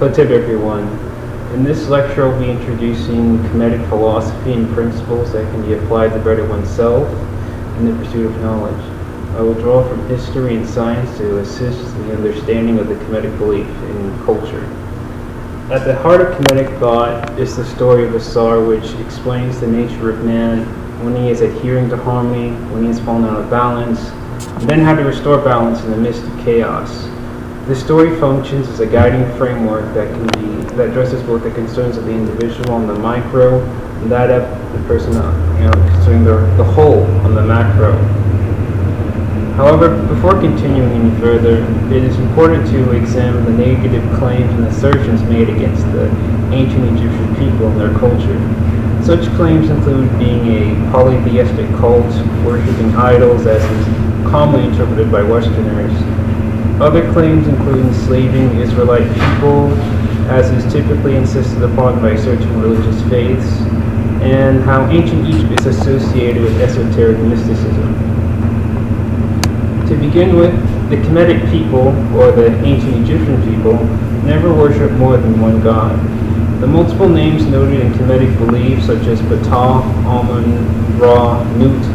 What's up, everyone? In this lecture, I'll be introducing Kemetic philosophy and principles that can be applied to better oneself in the pursuit of knowledge. I will draw from history and science to assist in the understanding of the Kemetic belief in culture. At the heart of Kemetic thought is the story of a Tsar, which explains the nature of man when he is adhering to harmony, when he has fallen out of balance, and then how to restore balance in the midst of chaos. This story functions as a guiding framework that addresses both the concerns of the individual on the micro and that of the person, concerning the whole on the macro. However, before continuing any further, it is important to examine the negative claims and assertions made against the ancient Egyptian people and their culture. Such claims include being a polytheistic cult, worshipping idols as is commonly interpreted by Westerners. Other claims include enslaving Israelite people, as is typically insisted upon by certain religious faiths, and how ancient Egypt is associated with esoteric mysticism. To begin with, the Kemetic people, or the ancient Egyptian people, never worship more than one god. The multiple names noted in Kemetic beliefs, such as Ptah, Amun, Ra, Nut,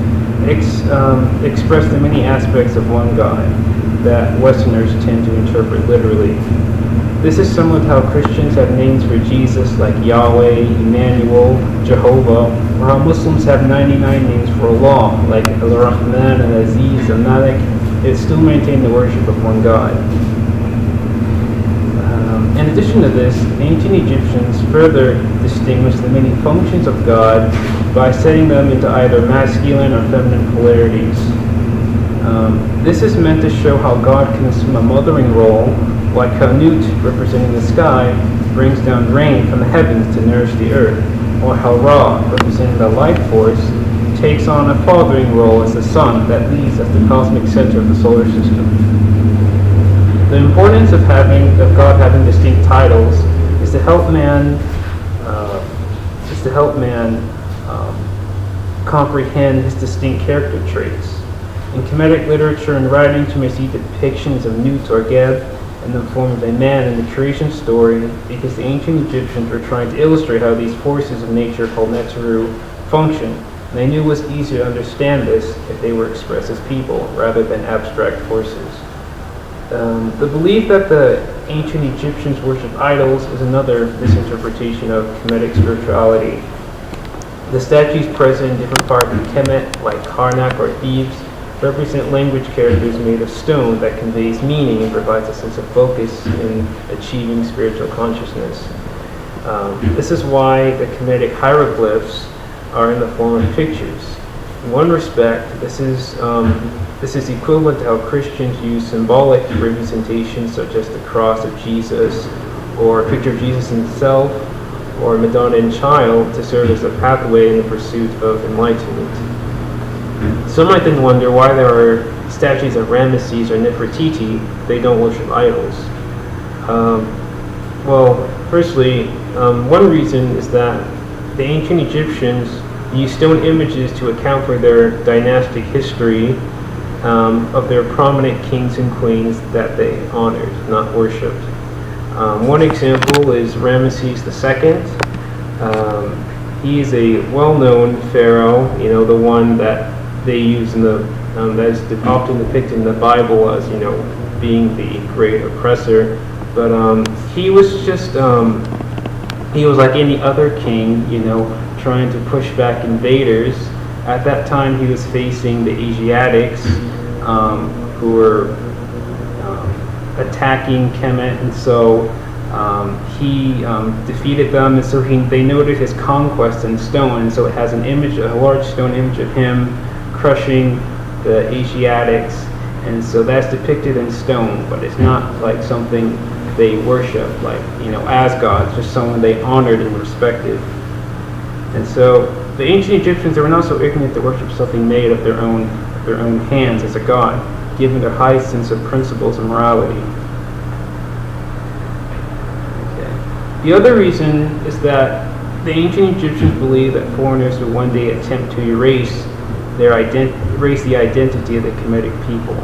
express the many aspects of one god that Westerners tend to interpret literally. This is similar to how Christians have names for Jesus like Yahweh, Emmanuel, Jehovah, or how Muslims have 99 names for Allah like Al-Rahman, Al-Aziz, Al-Malik, yet still maintain the worship of one God. In addition to this, ancient Egyptians further distinguished the many functions of God by setting them into either masculine or feminine polarities. This is meant to show how God can assume a mothering role, like how Nut, representing the sky, brings down rain from the heavens to nourish the earth, or how Ra, representing the life force, takes on a fathering role as the sun that leads as the cosmic center of the solar system. The importance of God having distinct titles is to help man comprehend his distinct character traits. In Kemetic literature and writings, you may see depictions of Nut or Geb in the form of a man in the creation story, because the ancient Egyptians were trying to illustrate how these forces of nature called Neteru function. And they knew it was easier to understand this if they were expressed as people rather than abstract forces. The belief that the ancient Egyptians worshipped idols is another misinterpretation of Kemetic spirituality. The statues present in different parts of Kemet, like Karnak or Thebes, represent language characters made of stone that conveys meaning and provides a sense of focus in achieving spiritual consciousness. This is why the Kemetic hieroglyphs are in the form of pictures. In one respect, this is equivalent to how Christians use symbolic representations such as the cross of Jesus, or a picture of Jesus himself, or Madonna and Child to serve as a pathway in the pursuit of enlightenment. Some might then wonder why there are statues of Ramesses or Nefertiti if they don't worship idols. Firstly, one reason is that the ancient Egyptians used stone images to account for their dynastic history of their prominent kings and queens that they honored, not worshipped. One example is Ramesses II. He is a well-known pharaoh, the one that they use in that is often depicted in the Bible as, being the great oppressor. But he was he was like any other king, trying to push back invaders. At that time, he was facing the Asiatics, who were attacking Kemet, and so he defeated them, and so they noted his conquest in stone, and so it has a large stone image of him crushing the Asiatics, and so that's depicted in stone, but it's not like something they worship, like, as gods, just someone they honored and respected. And so the ancient Egyptians, they were not so ignorant to worship something made of their own hands as a god, given their high sense of principles and morality. Okay. The other reason is that the ancient Egyptians believed that foreigners would one day attempt to erase the identity of the Kemetic people.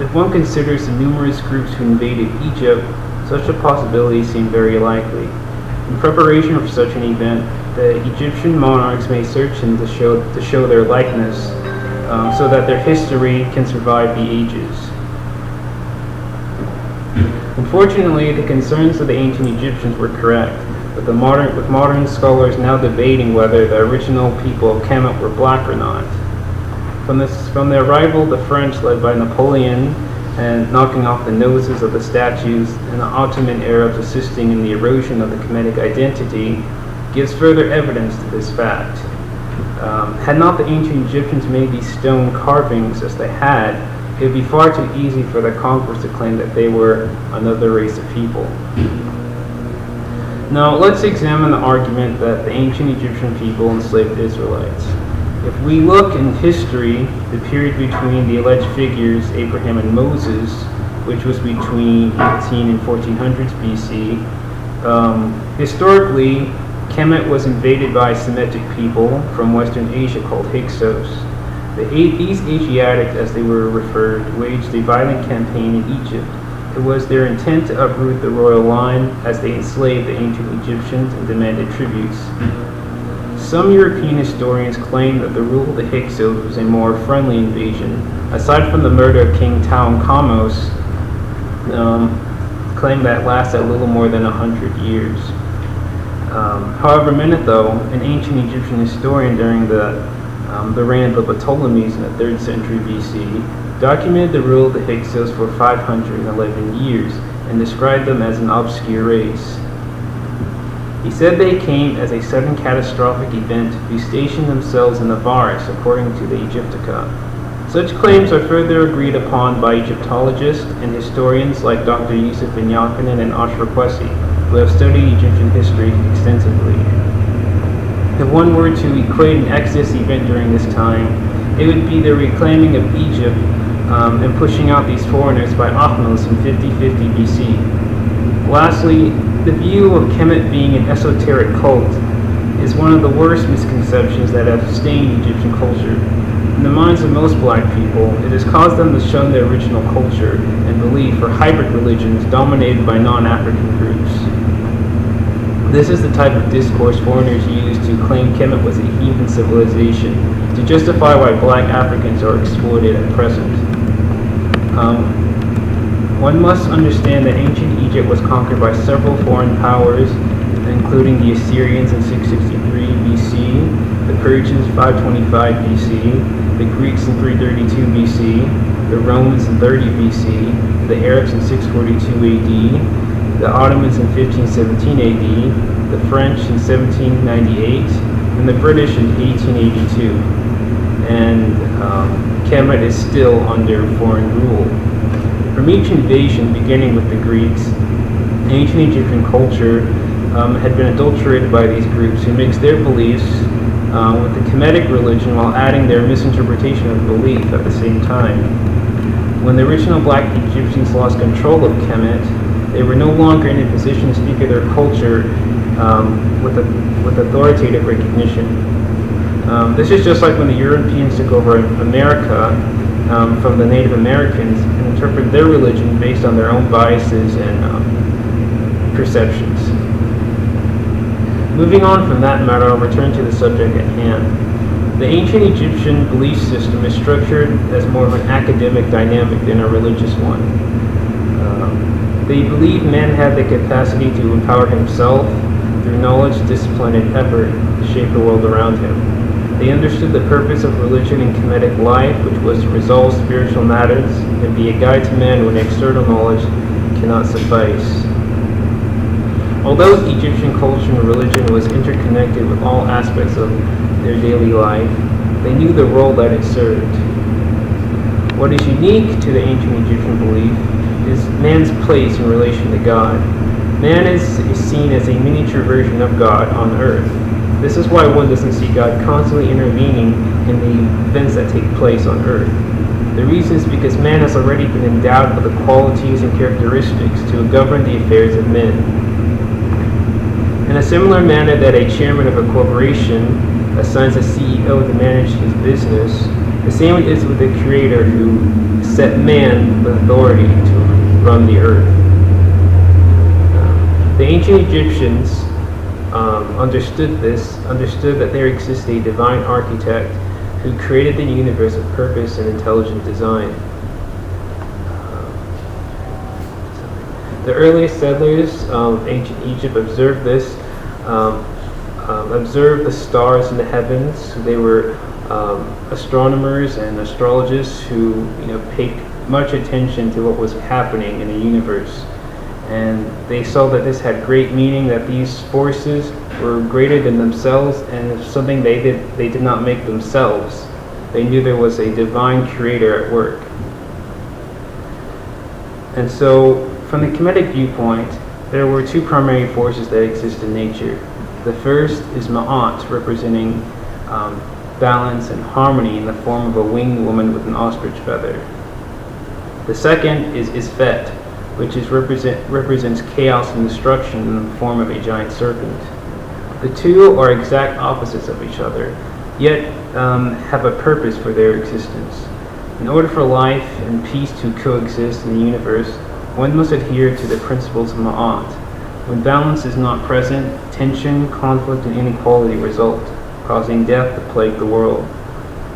If one considers the numerous groups who invaded Egypt, Such a possibility seemed very likely. In preparation for such an event, the Egyptian monarchs made searching to show their likeness, so that their history can survive the ages. Unfortunately, the concerns of the ancient Egyptians were correct, with modern scholars now debating whether the original people of Kemet were black or not. From the arrival of the French, led by Napoleon, and knocking off the noses of the statues, and the Ottoman Arabs assisting in the erosion of the Kemetic identity, gives further evidence to this fact. Had not the ancient Egyptians made these stone carvings as they had, it would be far too easy for the conquerors to claim that they were another race of people. Now, let's examine the argument that the ancient Egyptian people enslaved Israelites. If we look in history, the period between the alleged figures Abraham and Moses, which was between 18 and 1400s BC, historically, Kemet was invaded by Semitic people from Western Asia called Hyksos. These Asiatics, as they were referred, waged a violent campaign in Egypt. It was their intent to uproot the royal line as they enslaved the ancient Egyptians and demanded tributes. Some European historians claim that the rule of the Hyksos was a more friendly invasion. Aside from the murder of King Tutankhamun, claim that lasted a little more than 100 years. However, Manetho, an ancient Egyptian historian during the reign of the Ptolemies in the 3rd century BC, documented the rule of the Hyksos for 511 years and described them as an obscure race. He said they came as a sudden catastrophic event who stationed themselves in the Avaris, according to the Egyptica. Such claims are further agreed upon by Egyptologists and historians like Dr. Yusuf bin Yakinen and Ashra Kwesi, who have studied Egyptian history extensively. If one were to equate an Exodus event during this time, it would be the reclaiming of Egypt and pushing out these foreigners by Ahmose in 5050 BC. Lastly, the view of Kemet being an esoteric cult is one of the worst misconceptions that have stained Egyptian culture. In the minds of most black people, it has caused them to shun their original culture and belief for hybrid religions dominated by non-African groups. This is the type of discourse foreigners use to claim Kemet was a heathen civilization, to justify why black Africans are exploited at present. One must understand that ancient Egypt was conquered by several foreign powers, including the Assyrians in 663 BC, the Persians 525 BC, the Greeks in 332 BC, the Romans in 30 BC, the Arabs in 642 AD, the Ottomans in 1517 AD, the French in 1798, and the British in 1882. And Kemet is still under foreign rule. From each invasion, beginning with the Greeks, ancient Egyptian culture had been adulterated by these groups who mixed their beliefs with the Kemetic religion while adding their misinterpretation of belief at the same time. When the original black Egyptians lost control of Kemet, they were no longer in a position to speak of their culture with authoritative recognition. This is just like when the Europeans took over America from the Native Americans and interpreted their religion based on their own biases and perceptions. Moving on from that matter, I'll return to the subject at hand. The ancient Egyptian belief system is structured as more of an academic dynamic than a religious one. They believed man had the capacity to empower himself through knowledge, discipline, and effort to shape the world around him. They understood the purpose of religion in Kemetic life, which was to resolve spiritual matters and be a guide to man when external knowledge cannot suffice. Although Egyptian culture and religion was interconnected with all aspects of their daily life, they knew the role that it served. What is unique to the ancient Egyptian belief is man's place in relation to God. Man is seen as a miniature version of God on earth. This is why one doesn't see God constantly intervening in the events that take place on earth. The reason is because man has already been endowed with the qualities and characteristics to govern the affairs of men. In a similar manner that a chairman of a corporation assigns a CEO to manage his business, the same is with the Creator who set man with authority to run the earth. The ancient Egyptians understood that there exists a divine architect who created the universe with purpose and intelligent design. The earliest settlers of ancient Egypt observed this, observed the stars in the heavens. They were astronomers and astrologists who, paid much attention to what was happening in the universe. And they saw that this had great meaning, that these forces were greater than themselves, and something they did not make themselves. They knew there was a divine creator at work. And so, from the Kemetic viewpoint, there were two primary forces that exist in nature. The first is Ma'at, representing balance and harmony in the form of a winged woman with an ostrich feather. The second is Isfet, which represents chaos and destruction in the form of a giant serpent. The two are exact opposites of each other, yet have a purpose for their existence. In order for life and peace to coexist in the universe, one must adhere to the principles of Ma'at. When balance is not present, tension, conflict, and inequality result, causing death to plague the world.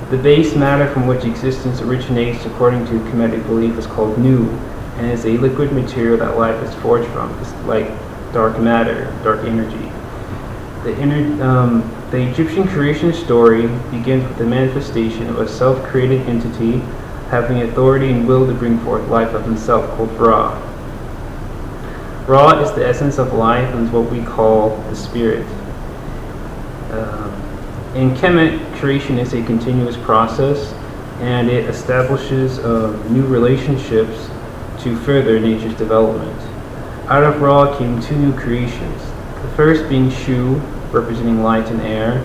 The base matter from which existence originates, according to Kemetic belief, is called Nu, and is a liquid material that life is forged from. It's like dark matter, dark energy. The Egyptian creation story begins with the manifestation of a self-created entity having authority and will to bring forth life of himself, called Ra. Ra is the essence of life and is what we call the spirit. In Kemet, creation is a continuous process, and it establishes new relationships to further nature's development. Out of Ra came two new creations, the first being Shu, representing light and air,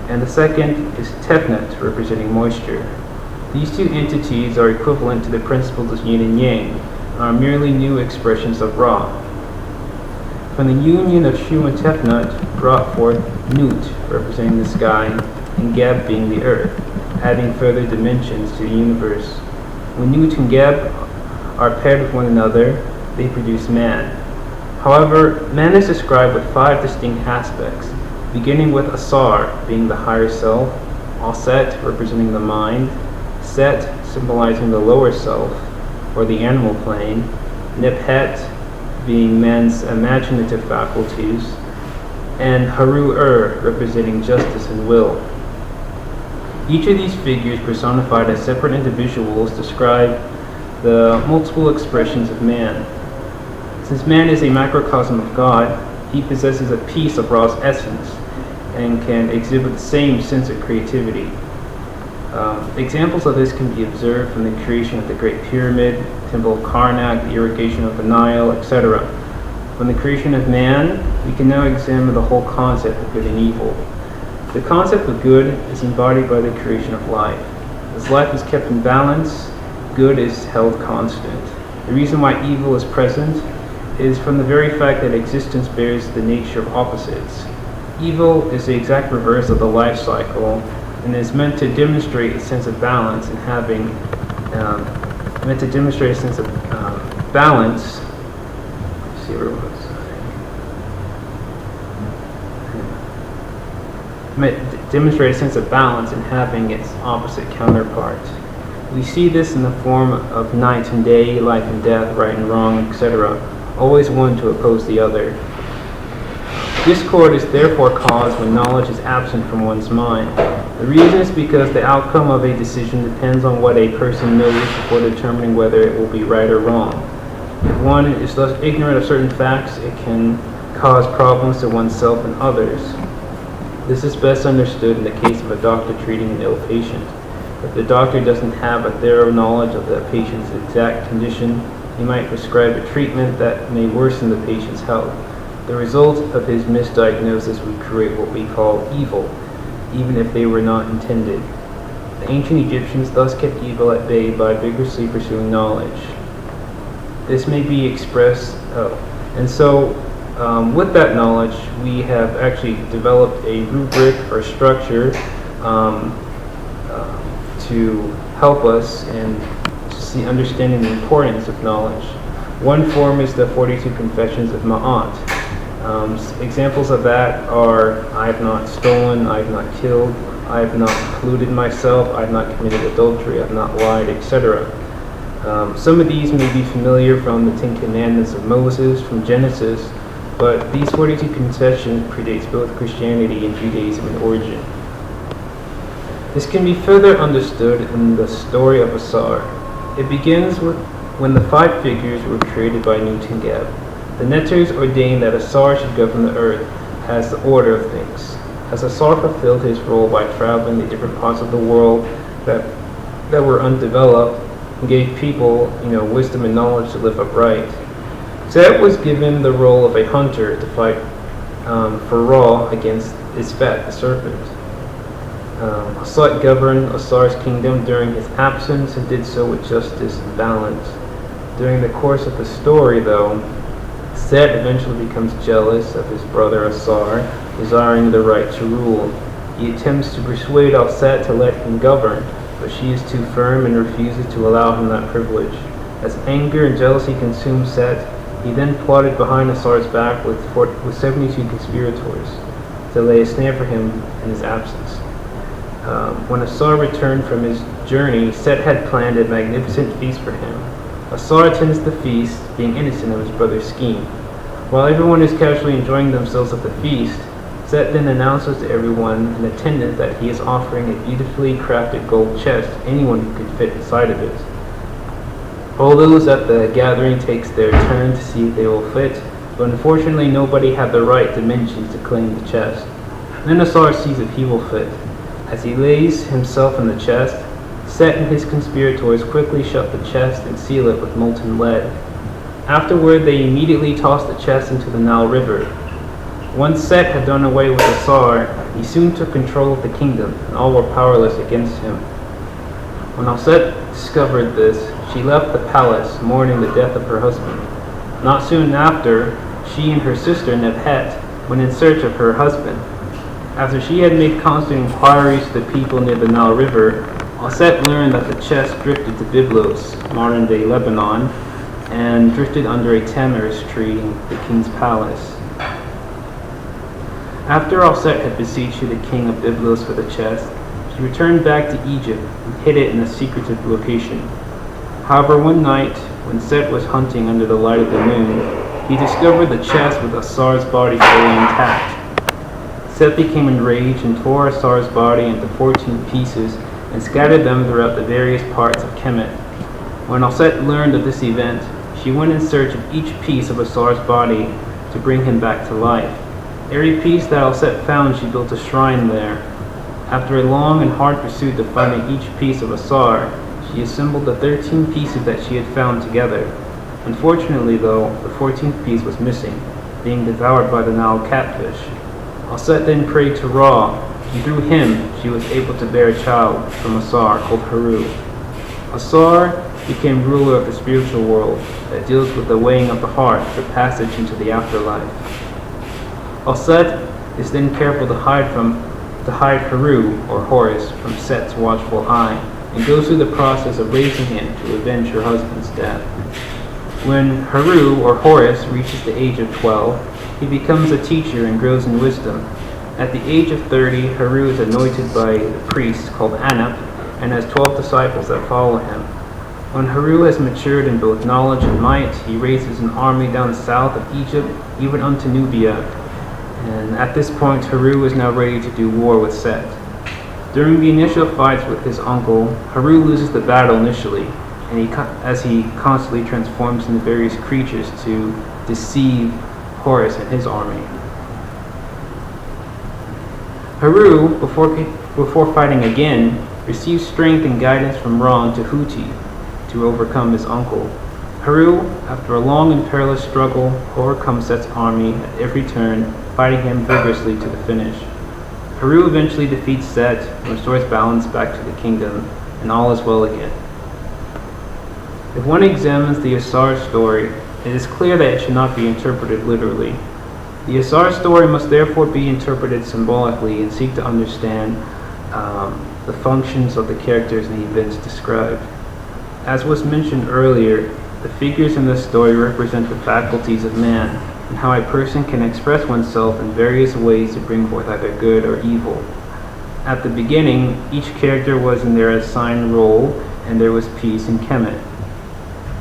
and the second is Tefnet, representing moisture. These two entities are equivalent to the principles of yin and yang, and are merely new expressions of Ra. From the union of Shu and Tefnut brought forth Nut, representing the sky, and Geb being the earth, adding further dimensions to the universe. When Nut and Geb are paired with one another, they produce man. However, man is described with 5 distinct aspects, beginning with Asar, being the higher self, Aset, representing the mind, Set, symbolizing the lower self, or the animal plane, Nephet, being man's imaginative faculties, and Haru-Ur, representing justice and will. Each of these figures, personified as separate individuals, describe the multiple expressions of man. Since man is a macrocosm of God, he possesses a piece of Ra's essence and can exhibit the same sense of creativity. Examples of this can be observed from the creation of the Great Pyramid, Temple of Karnak, the irrigation of the Nile, etc. From the creation of man, we can now examine the whole concept of good and evil. The concept of good is embodied by the creation of life. As life is kept in balance, good is held constant. The reason why evil is present is from the very fact that existence bears the nature of opposites. Evil is the exact reverse of the life cycle, and is meant to demonstrate a sense of balance and having, balance. Let's see where it was. Demonstrate a sense of balance in having its opposite counterpart. We see this in the form of night and day, life and death, right and wrong, etc., always one to oppose the other. Discord is therefore caused when knowledge is absent from one's mind. The reason is because the outcome of a decision depends on what a person knows before determining whether it will be right or wrong. If one is thus ignorant of certain facts, it can cause problems to oneself and others. This is best understood in the case of a doctor treating an ill patient. If the doctor doesn't have a thorough knowledge of the patient's exact condition, he might prescribe a treatment that may worsen the patient's health. The result of his misdiagnosis would create what we call evil, even if they were not intended. The ancient Egyptians thus kept evil at bay by vigorously pursuing knowledge. This may be expressed, with that knowledge, we have actually developed a rubric or structure to help us in understanding the importance of knowledge. One form is the 42 Confessions of Ma'at. Examples of that are, I have not stolen, I have not killed, I have not polluted myself, I have not committed adultery, I have not lied, etc. Some of these may be familiar from the Ten Commandments of Moses, from Genesis, but these 42 concessions predates both Christianity and Judaism in origin. This can be further understood in the story of Asar. It begins with when the 5 figures were created by Newton-Gab. The Netters ordained that Asar should govern the earth as the order of things. As Asar fulfilled his role by traveling the different parts of the world that were undeveloped, and gave people, wisdom and knowledge to live upright. Set was given the role of a hunter to fight for Ra against Isfat, the serpent. Asat governed Asar's kingdom during his absence and did so with justice and balance. During the course of the story, though, Set eventually becomes jealous of his brother Asar, desiring the right to rule. He attempts to persuade Set to let him govern, but she is too firm and refuses to allow him that privilege. As anger and jealousy consume Set, he then plotted behind Asar's back with 72 conspirators to lay a snare for him in his absence. When Asar returned from his journey, Set had planned a magnificent feast for him. Asar attends the feast, being innocent of his brother's scheme. While everyone is casually enjoying themselves at the feast, Set then announces to everyone in attendance that he is offering a beautifully crafted gold chest to anyone who could fit inside of it. All those at the gathering takes their turn to see if they will fit, but unfortunately nobody had the right dimensions to claim the chest. Then Asar sees if he will fit. As he lays himself in the chest, Set and his conspirators quickly shut the chest and seal it with molten lead. Afterward, they immediately toss the chest into the Nile River. Once Set had done away with Asar, he soon took control of the kingdom, and all were powerless against him. When Set discovered this, she left the palace, mourning the death of her husband. Not soon after, she and her sister Nebhet went in search of her husband. After she had made constant inquiries to the people near the Nile River, Set learned that the chest drifted to Byblos, modern-day Lebanon, and drifted under a tamarisk tree in the king's palace. After Set had beseeched the king of Byblos for the chest, she returned back to Egypt and hid it in a secretive location. However, one night, when Set was hunting under the light of the moon, he discovered the chest with Asar's body fully intact. Set became enraged and tore Asar's body into 14 pieces and scattered them throughout the various parts of Kemet. When Set learned of this event, she went in search of each piece of Asar's body to bring him back to life. Every piece that Set found, she built a shrine there. After a long and hard pursuit of finding each piece of Asar, she assembled the 13 pieces that she had found together. Unfortunately, though, the 14th piece was missing, being devoured by the Nile catfish. Set then prayed to Ra, and through him she was able to bear a child from Asar called Haru. Asar became ruler of the spiritual world that deals with the weighing of the heart for passage into the afterlife. Set is then careful to hide Haru, or Horus, from Set's watchful eye, and goes through the process of raising him to avenge her husband's death. When Haru, or Horus, reaches the age of 12, he becomes a teacher and grows in wisdom. At the age of 30, Haru is anointed by a priest called Anup and has 12 disciples that follow him. When Haru has matured in both knowledge and might, he raises an army down south of Egypt, even unto Nubia. And at this point, Haru is now ready to do war with Set. During the initial fights with his uncle, Haru loses the battle initially, and as he constantly transforms into various creatures to deceive Horus and his army. Haru, before fighting again, receives strength and guidance from Ra and Tahuti to overcome his uncle. Haru, after a long and perilous struggle, overcomes Set's army at every turn, fighting him vigorously to the finish. Haru eventually defeats Set and restores balance back to the kingdom, and all is well again. If one examines the Asar story, it is clear that it should not be interpreted literally. The Asar story must therefore be interpreted symbolically and seek to understand the functions of the characters and the events described. As was mentioned earlier, the figures in this story represent the faculties of man, and how a person can express oneself in various ways to bring forth either good or evil. At the beginning, each character was in their assigned role, and there was peace in Kemet.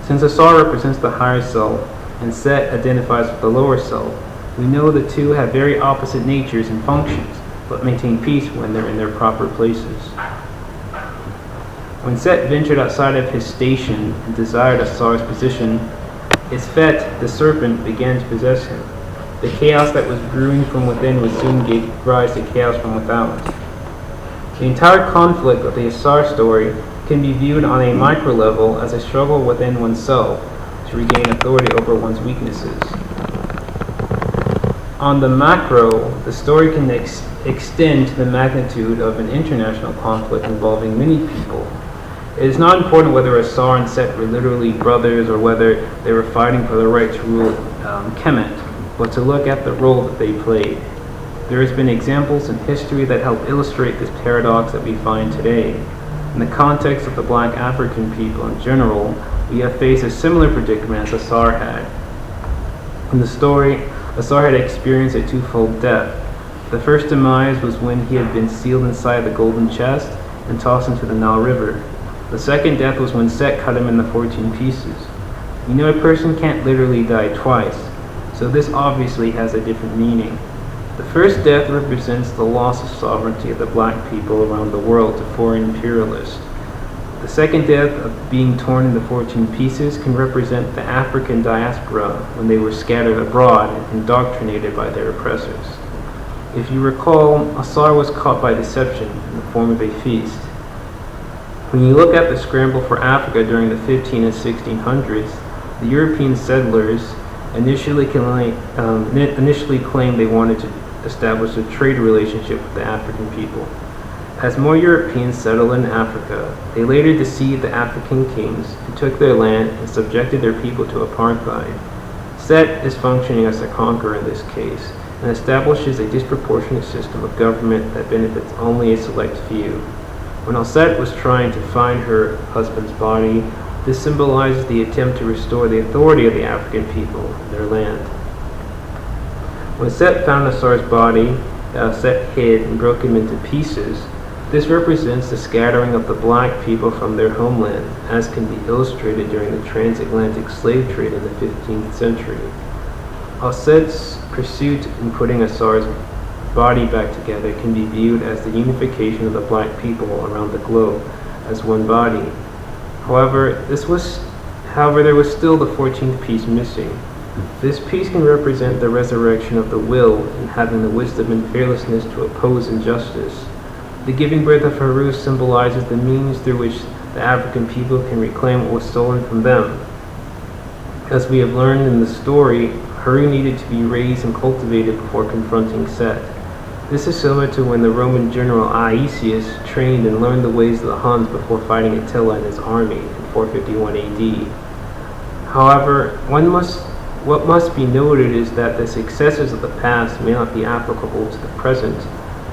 Since Asar represents the higher self, and Set identifies with the lower self, we know the two have very opposite natures and functions, but maintain peace when they're in their proper places. When Set ventured outside of his station and desired Asar's position, Isfet, the serpent, began to possess him. The chaos that was brewing from within would soon give rise to chaos from without. The entire conflict of the Asar story can be viewed on a micro level as a struggle within oneself to regain authority over one's weaknesses. On the macro, the story can extend to the magnitude of an international conflict involving many people. It is not important whether Asar and Set were literally brothers or whether they were fighting for the right to rule Kemet, but to look at the role that they played. There has been examples in history that help illustrate this paradox that we find today. In the context of the black African people in general, we have faced a similar predicament as Asar had. In the story, Asar had experienced a twofold death. The first demise was when he had been sealed inside the golden chest and tossed into the Nile River. The second death was when Set cut him into 14 pieces. We know a person can't literally die twice, so this obviously has a different meaning. The first death represents the loss of sovereignty of the black people around the world to foreign imperialists. The second death of being torn into 14 pieces can represent the African diaspora when they were scattered abroad and indoctrinated by their oppressors. If you recall, Asar was caught by deception in the form of a feast. When you look at the scramble for Africa during the 15 and 1600s, the European settlers initially claimed they wanted to establish a trade relationship with the African people. As more Europeans settled in Africa, they later deceived the African kings who took their land and subjected their people to apartheid. Set is functioning as a conqueror in this case and establishes a disproportionate system of government that benefits only a select few. When Set was trying to find her husband's body, this symbolizes the attempt to restore the authority of the African people in their land. When Set found Asar's body, Set hid and broke him into pieces. This represents the scattering of the black people from their homeland, as can be illustrated during the transatlantic slave trade in the 15th century. Set's pursuit in putting Asar's body back together can be viewed as the unification of the black people around the globe as one body. However, there was still the 14th piece missing. This piece can represent the resurrection of the will and having the wisdom and fearlessness to oppose injustice. The giving birth of Haru symbolizes the means through which the African people can reclaim what was stolen from them. As we have learned in the story, Haru needed to be raised and cultivated before confronting Set. This is similar to when the Roman general Aetius trained and learned the ways of the Huns before fighting Attila and his army in 451 AD. However, what must be noted is that the successes of the past may not be applicable to the present.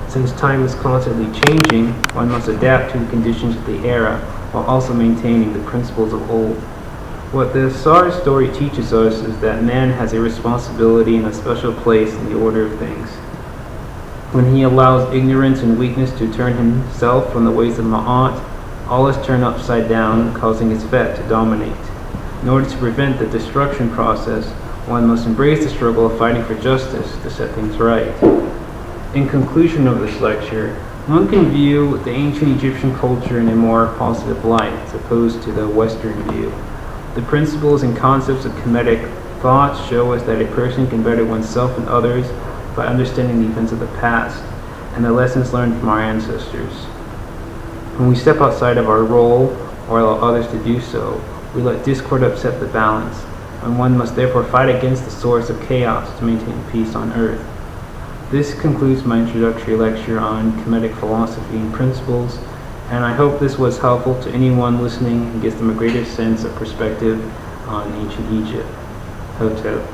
Since time is constantly changing, one must adapt to the conditions of the era while also maintaining the principles of old. What the Asar story teaches us is that man has a responsibility and a special place in the order of things. When he allows ignorance and weakness to turn himself from the ways of Ma'at, all is turned upside down, causing his Fet to dominate. In order to prevent the destruction process, one must embrace the struggle of fighting for justice to set things right. In conclusion of this lecture, one can view the ancient Egyptian culture in a more positive light as opposed to the Western view. The principles and concepts of Kemetic thought show us that a person can better oneself and others by understanding the events of the past and the lessons learned from our ancestors. When we step outside of our role or allow others to do so, we let discord upset the balance, and one must therefore fight against the source of chaos to maintain peace on earth. This concludes my introductory lecture on Kemetic philosophy and principles, and I hope this was helpful to anyone listening and gives them a greater sense of perspective on ancient Egypt. Hotep.